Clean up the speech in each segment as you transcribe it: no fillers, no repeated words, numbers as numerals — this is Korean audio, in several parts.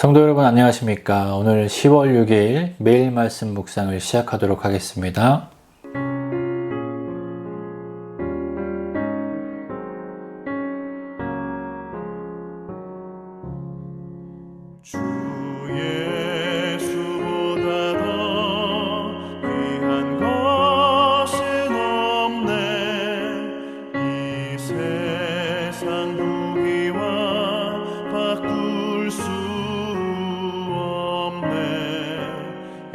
성도 여러분 안녕하십니까? 오늘 10월 6일 매일 말씀 묵상을 시작하도록 하겠습니다. 주 예수보다 더 귀한 것은 없네. 이 세상 무기와 바꿀 수 없네.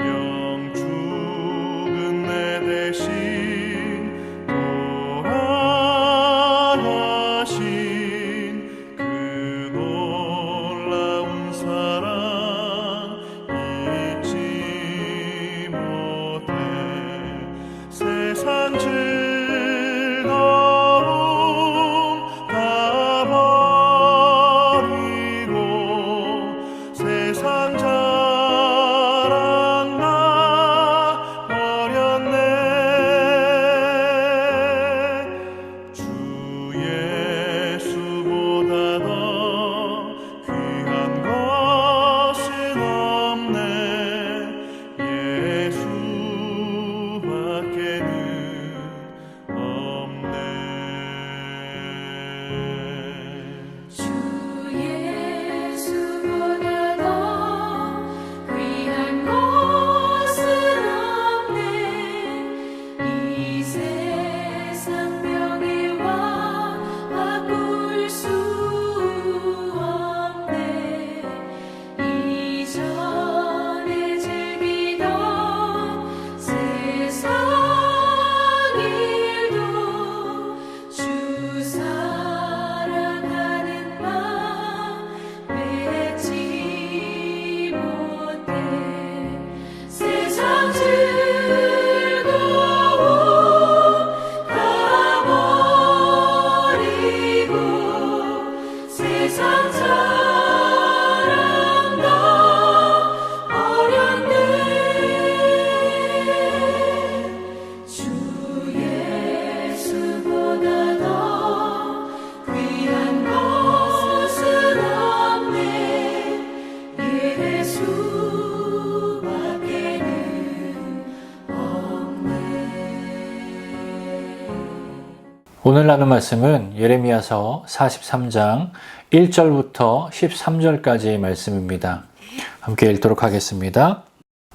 영 죽은 내 대신 돌아가신 그 놀라운 사랑 잊지 못해. 세상 즐거움 다 버리고 세상 자랑 다 버렸네. 주 예수보다 더 귀한 것은 없네. 예수밖에는 없네. 주 예수보다 더 귀한 것은 없네. 이 세상 명예와 바꿀 수 없네. 이전에 즐기던 세상 일도 주 사랑하는 마음 맺지 못해. 세상 즐거움 다 버리고 세상 자랑 다 버렸네. 주 예수보다 더 귀한 것은 없네. 예수밖에는 없네. 오늘 나눌 말씀은 예레미야서 43장 1절부터 13절까지의 말씀입니다. 함께 읽도록 하겠습니다.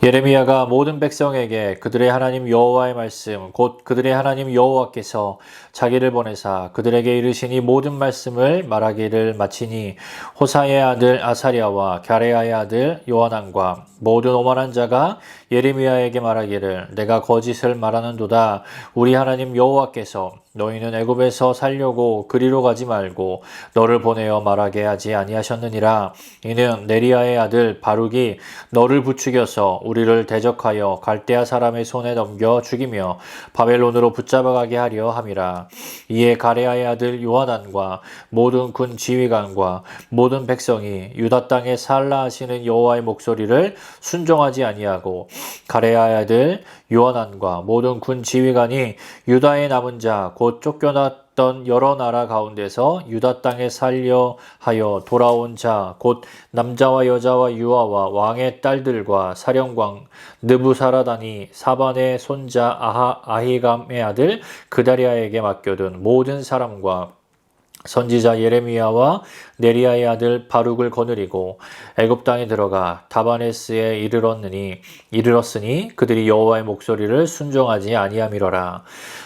예레미야가 모든 백성에게 그들의 하나님 여호와의 말씀 곧 그들의 하나님 여호와께서 자기를 보내사 그들에게 이르시니 모든 말씀을 말하기를 마치니 호사의 아들 아사랴와 갸레야의 아들 요하난과 모든 오만한 자가 예레미야에게 말하기를 내가 거짓을 말하는도다. 우리 하나님 여호와께서 너희는 애굽에서 살려고 그리로 가지 말고 너를 보내어 말하게 하지 아니하셨느니라. 이는 네리야의 아들 바룩이 너를 부추겨서 우리를 대적하여 갈대아 사람의 손에 넘겨 죽이며 바벨론으로 붙잡아가게 하려 함이라. 이에 가레야의 아들 요하난과 모든 군 지휘관과 모든 백성이 유다 땅에 살라 하시는 여호와의 목소리를 순종하지 아니하고 가레야의 아들 요하난과 모든 군 지휘관이 유다의 남은 자 곧 쫓겨났던 여러 나라 가운데서 유다 땅에 살려 하여 돌아온 자 곧 남자와 여자와 유아와 왕의 딸들과 사령관 느부사라단이 사반의 손자 아히감의 아들 그다리아에게 맡겨둔 모든 사람과 선지자 예레미야와 네리야의 아들 바룩을 거느리고 애굽 땅에 들어가 다바네스에 이르렀으니 그들이 여호와의 목소리를 순종하지 아니함이로라.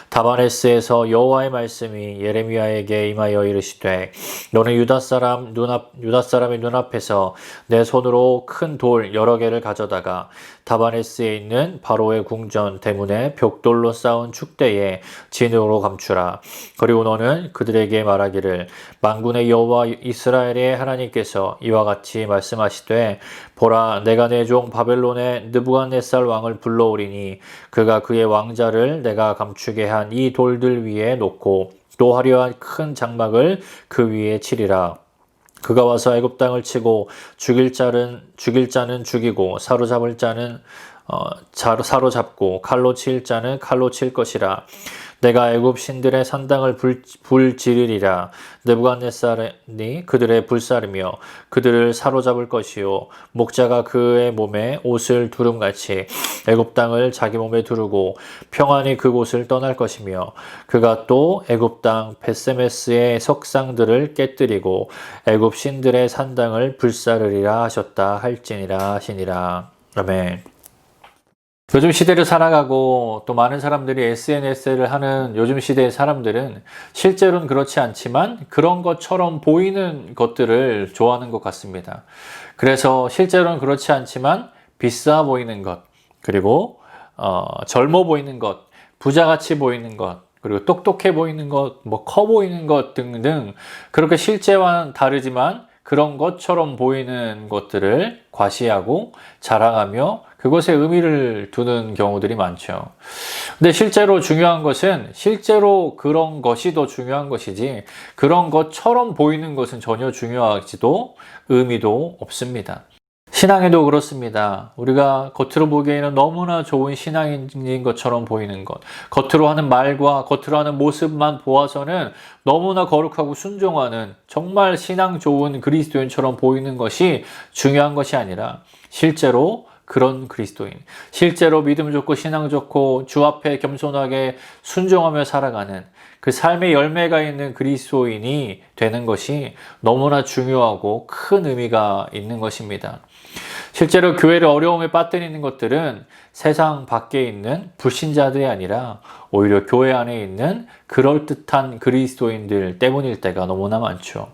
다바네스에서 여호와의 말씀이 예레미야에게 임하여 이르시되 너는 유다 사람의 눈앞에서 내 손으로 큰 돌 여러 개를 가져다가 다바네스에 있는 바로의 궁전 대문에 벽돌로 쌓은 축대에 진으로 감추라. 그리고 너는 그들에게 말하기를 만군의 여호와 이스라엘의 하나님께서 이와 같이 말씀하시되 보라 내가 내 종 바벨론의 느부갓네살 왕을 불러오리니 그가 그의 왕자를 내가 감추게 한 이 돌들 위에 놓고 또 화려한 큰 장막을 그 위에 치리라. 그가 와서 애굽 땅을 치고 죽일 자는 죽이고 사로잡을 자는 사로잡고 칼로 칠 자는 칼로 칠 것이라. 내가 애굽 신들의 산당을 불지르리라. 느부갓네살이 그들의 불사르며 그들을 사로잡을 것이요 목자가 그의 몸에 옷을 두름같이 애굽 땅을 자기 몸에 두르고 평안히 그곳을 떠날 것이며 그가 또 애굽 땅 벳세메스의 석상들을 깨뜨리고 애굽 신들의 산당을 불사르리라 하셨다 할지니라 하시니라. 아멘. 요즘 시대를 살아가고 또 많은 사람들이 SNS를 하는 요즘 시대의 사람들은 실제로는 그렇지 않지만 그런 것처럼 보이는 것들을 좋아하는 것 같습니다. 그래서 실제로는 그렇지 않지만 비싸 보이는 것, 그리고 젊어 보이는 것, 부자같이 보이는 것, 그리고 똑똑해 보이는 것, 커 보이는 것 등등 그렇게 실제와는 다르지만 그런 것처럼 보이는 것들을 과시하고 자랑하며 그것에 의미를 두는 경우들이 많죠. 근데 실제로 중요한 것은 실제로 그런 것이 더 중요한 것이지 그런 것처럼 보이는 것은 전혀 중요하지도 의미도 없습니다. 신앙에도 그렇습니다. 우리가 겉으로 보기에는 너무나 좋은 신앙인 것처럼 보이는 것, 겉으로 하는 말과 겉으로 하는 모습만 보아서는 너무나 거룩하고 순종하는 정말 신앙 좋은 그리스도인처럼 보이는 것이 중요한 것이 아니라 실제로 그런 그리스도인, 실제로 믿음 좋고 신앙 좋고 주 앞에 겸손하게 순종하며 살아가는 그 삶의 열매가 있는 그리스도인이 되는 것이 너무나 중요하고 큰 의미가 있는 것입니다. 실제로 교회를 어려움에 빠뜨리는 것들은 세상 밖에 있는 불신자들이 아니라 오히려 교회 안에 있는 그럴듯한 그리스도인들 때문일 때가 너무나 많죠.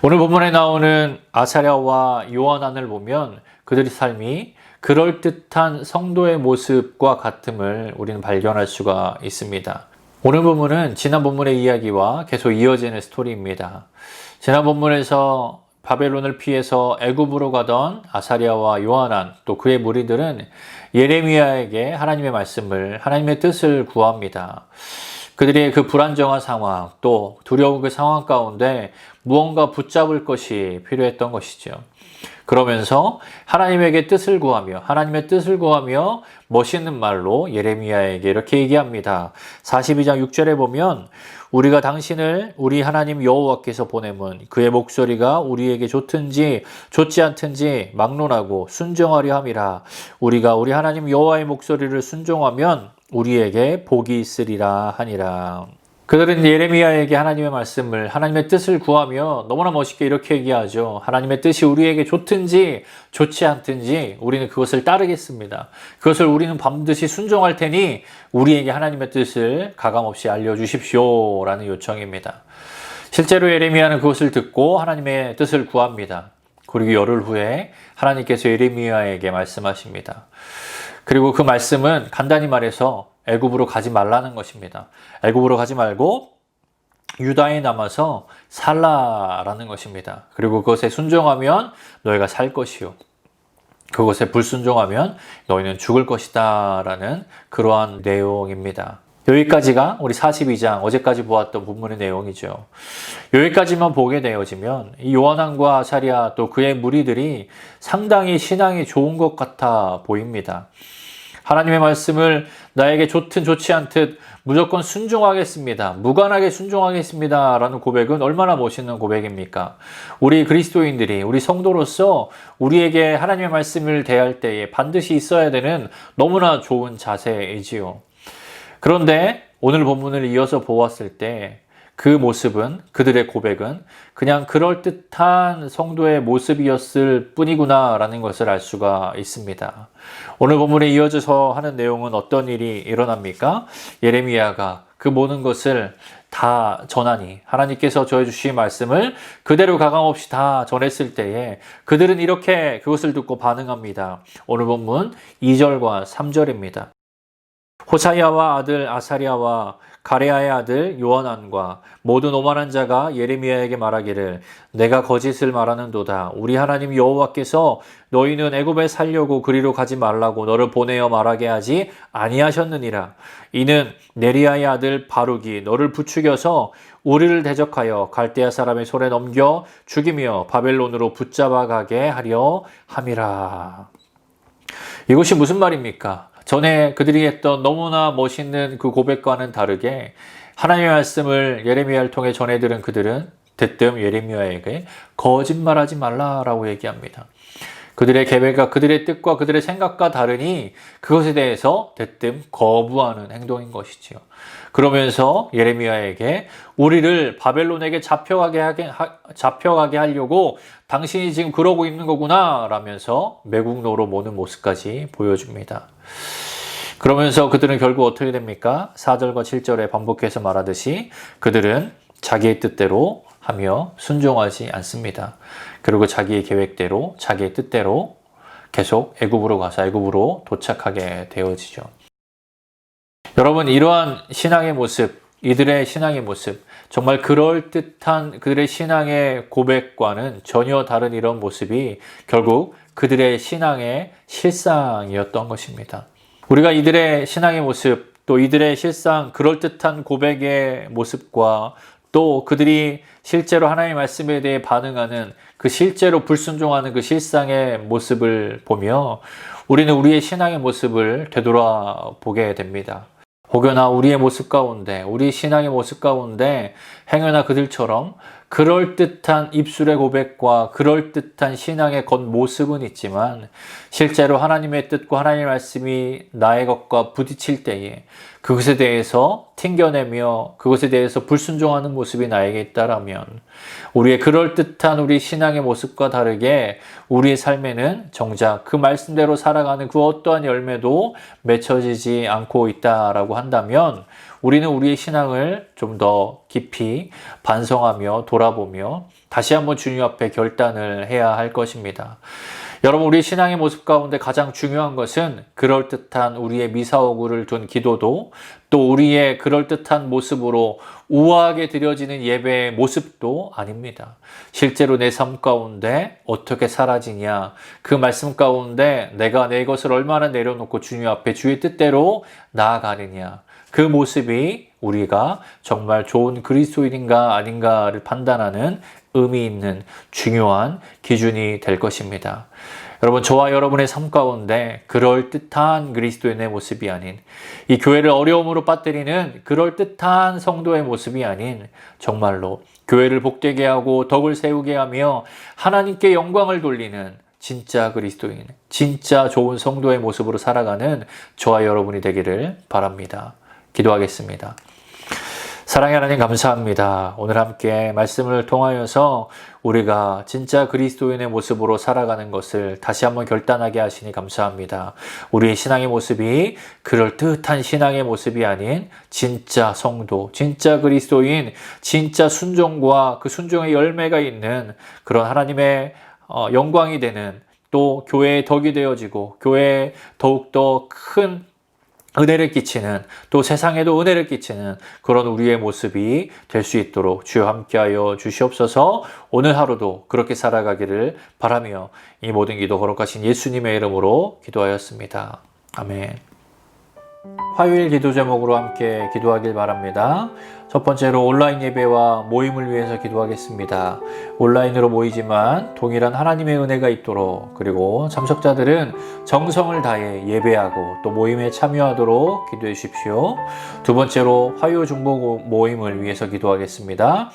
오늘 본문에 나오는 아사랴와 요하난을 보면 그들의 삶이 그럴듯한 성도의 모습과 같음을 우리는 발견할 수가 있습니다. 오늘 본문은 지난 본문의 이야기와 계속 이어지는 스토리입니다. 지난 본문에서 바벨론을 피해서 애굽으로 가던 아사랴와 요하난 또 그의 무리들은 예레미야에게 하나님의 말씀을 하나님의 뜻을 구합니다. 그들의 그 불안정한 상황 또 두려운 그 상황 가운데 무언가 붙잡을 것이 필요했던 것이죠. 그러면서 하나님에게 뜻을 구하며 하나님의 뜻을 구하며 멋있는 말로 예레미야에게 이렇게 얘기합니다. 42장 6절에 보면 우리가 당신을 우리 하나님 여호와께서 보내면 그의 목소리가 우리에게 좋든지 좋지 않든지 막론하고 순종하려 함이라. 우리가 우리 하나님 여호와의 목소리를 순종하면 우리에게 복이 있으리라 하니라. 그들은 예레미야에게 하나님의 말씀을 하나님의 뜻을 구하며 너무나 멋있게 이렇게 얘기하죠. 하나님의 뜻이 우리에게 좋든지 좋지 않든지 우리는 그것을 따르겠습니다. 그것을 우리는 반드시 순종할 테니 우리에게 하나님의 뜻을 가감없이 알려주십시오 라는 요청입니다. 실제로 예레미야는 그것을 듣고 하나님의 뜻을 구합니다. 그리고 열흘 후에 하나님께서 예레미야에게 말씀하십니다. 그리고 그 말씀은 간단히 말해서 애굽으로 가지 말라는 것입니다. 애굽으로 가지 말고 유다에 남아서 살라라는 것입니다. 그리고 그것에 순종하면 너희가 살 것이요. 그것에 불순종하면 너희는 죽을 것이다 라는 그러한 내용입니다. 여기까지가 우리 42장 어제까지 보았던 본문의 내용이죠. 여기까지만 보게 되어지면 이 요한왕과 아사랴 또 그의 무리들이 상당히 신앙이 좋은 것 같아 보입니다. 하나님의 말씀을 나에게 좋든 좋지 않든 무조건 순종하겠습니다. 무관하게 순종하겠습니다. 라는 고백은 얼마나 멋있는 고백입니까? 우리 그리스도인들이, 우리 성도로서 우리에게 하나님의 말씀을 대할 때에 반드시 있어야 되는 너무나 좋은 자세이지요. 그런데 오늘 본문을 이어서 보았을 때 그 모습은, 그들의 고백은 그냥 그럴듯한 성도의 모습이었을 뿐이구나 라는 것을 알 수가 있습니다. 오늘 본문에 이어져서 하는 내용은 어떤 일이 일어납니까? 예레미야가 그 모든 것을 다 전하니 하나님께서 저해 주신 말씀을 그대로 가감없이 다 전했을 때에 그들은 이렇게 그것을 듣고 반응합니다. 오늘 본문 2절과 3절입니다. 호사야와 아들 아사랴와 가레아의 아들 요하난과 모든 오만한 자가 예레미야에게 말하기를 내가 거짓을 말하는도다. 우리 하나님 여호와께서 너희는 애굽에 살려고 그리로 가지 말라고 너를 보내어 말하게 하지 아니하셨느니라. 이는 네리야의 아들 바룩이 너를 부추겨서 우리를 대적하여 갈대아 사람의 손에 넘겨 죽이며 바벨론으로 붙잡아 가게 하려 함이라. 이것이 무슨 말입니까? 전에 그들이 했던 너무나 멋있는 그 고백과는 다르게 하나님의 말씀을 예레미야를 통해 전해 들은 그들은 대뜸 예레미야에게 거짓말하지 말라라고 얘기합니다. 그들의 계획과 그들의 뜻과 그들의 생각과 다르니 그것에 대해서 대뜸 거부하는 행동인 것이지요. 그러면서 예레미야에게 우리를 바벨론에게 잡혀가게 하려고 당신이 지금 그러고 있는 거구나 라면서 매국노로 모는 모습까지 보여줍니다. 그러면서 그들은 결국 어떻게 됩니까? 4절과 7절에 반복해서 말하듯이 그들은 자기의 뜻대로 하며 순종하지 않습니다. 그리고 자기의 계획대로, 자기의 뜻대로 계속 애굽으로 가서 애굽으로 도착하게 되어지죠. 여러분, 이러한 신앙의 모습, 이들의 신앙의 모습, 정말 그럴듯한 그들의 신앙의 고백과는 전혀 다른 이런 모습이 결국 그들의 신앙의 실상이었던 것입니다. 우리가 이들의 신앙의 모습, 또 이들의 실상, 그럴듯한 고백의 모습과 또 그들이 실제로 하나님의 말씀에 대해 반응하는 그 실제로 불순종하는 그 실상의 모습을 보며 우리는 우리의 신앙의 모습을 되돌아보게 됩니다. 혹여나 우리의 모습 가운데, 우리 신앙의 모습 가운데 행여나 그들처럼 그럴듯한 입술의 고백과 그럴듯한 신앙의 겉모습은 있지만 실제로 하나님의 뜻과 하나님의 말씀이 나의 것과 부딪힐 때에 그것에 대해서 튕겨내며 그것에 대해서 불순종하는 모습이 나에게 있다라면 우리의 그럴듯한 우리 신앙의 모습과 다르게 우리의 삶에는 정작 그 말씀대로 살아가는 그 어떠한 열매도 맺혀지지 않고 있다라고 한다면 우리는 우리의 신앙을 좀 더 깊이 반성하며 돌아보며 다시 한번 주님 앞에 결단을 해야 할 것입니다. 여러분, 우리 신앙의 모습 가운데 가장 중요한 것은 그럴듯한 우리의 미사오구를 둔 기도도 또 우리의 그럴듯한 모습으로 우아하게 드려지는 예배의 모습도 아닙니다. 실제로 내 삶 가운데 어떻게 사라지냐, 그 말씀 가운데 내가 내 것을 얼마나 내려놓고 주님 앞에 주의 뜻대로 나아가느냐, 그 모습이 우리가 정말 좋은 그리스도인인가 아닌가를 판단하는 의미 있는 중요한 기준이 될 것입니다. 여러분, 저와 여러분의 삶 가운데 그럴듯한 그리스도인의 모습이 아닌, 이 교회를 어려움으로 빠뜨리는 그럴듯한 성도의 모습이 아닌 정말로 교회를 복되게 하고 덕을 세우게 하며 하나님께 영광을 돌리는 진짜 그리스도인, 진짜 좋은 성도의 모습으로 살아가는 저와 여러분이 되기를 바랍니다. 기도하겠습니다. 사랑의 하나님, 감사합니다. 오늘 함께 말씀을 통하여서 우리가 진짜 그리스도인의 모습으로 살아가는 것을 다시 한번 결단하게 하시니 감사합니다. 우리의 신앙의 모습이 그럴듯한 신앙의 모습이 아닌 진짜 성도, 진짜 그리스도인, 진짜 순종과 그 순종의 열매가 있는 그런 하나님의 영광이 되는, 또 교회의 덕이 되어지고 교회에 더욱더 큰 은혜를 끼치는, 또 세상에도 은혜를 끼치는 그런 우리의 모습이 될 수 있도록 주여 함께하여 주시옵소서. 오늘 하루도 그렇게 살아가기를 바라며 이 모든 기도 거룩하신 예수님의 이름으로 기도하였습니다. 아멘. 화요일 기도 제목으로 함께 기도하길 바랍니다. 첫 번째로 온라인 예배와 모임을 위해서 기도하겠습니다. 온라인으로 모이지만 동일한 하나님의 은혜가 있도록, 그리고 참석자들은 정성을 다해 예배하고 또 모임에 참여하도록 기도해 주십시오. 두 번째로 화요 중보 모임을 위해서 기도하겠습니다.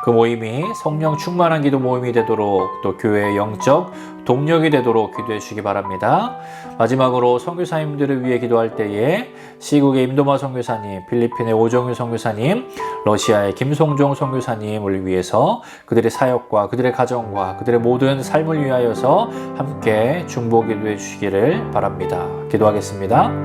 그 모임이 성령 충만한 기도 모임이 되도록, 또 교회의 영적 동력이 되도록 기도해 주시기 바랍니다. 마지막으로 선교사님들을 위해 기도할 때에 시국의 임도마 선교사님, 필리핀의 오정유 선교사님, 러시아의 김송종 선교사님을 위해서 그들의 사역과 그들의 가정과 그들의 모든 삶을 위하여서 함께 중보 기도해 주시기를 바랍니다. 기도하겠습니다.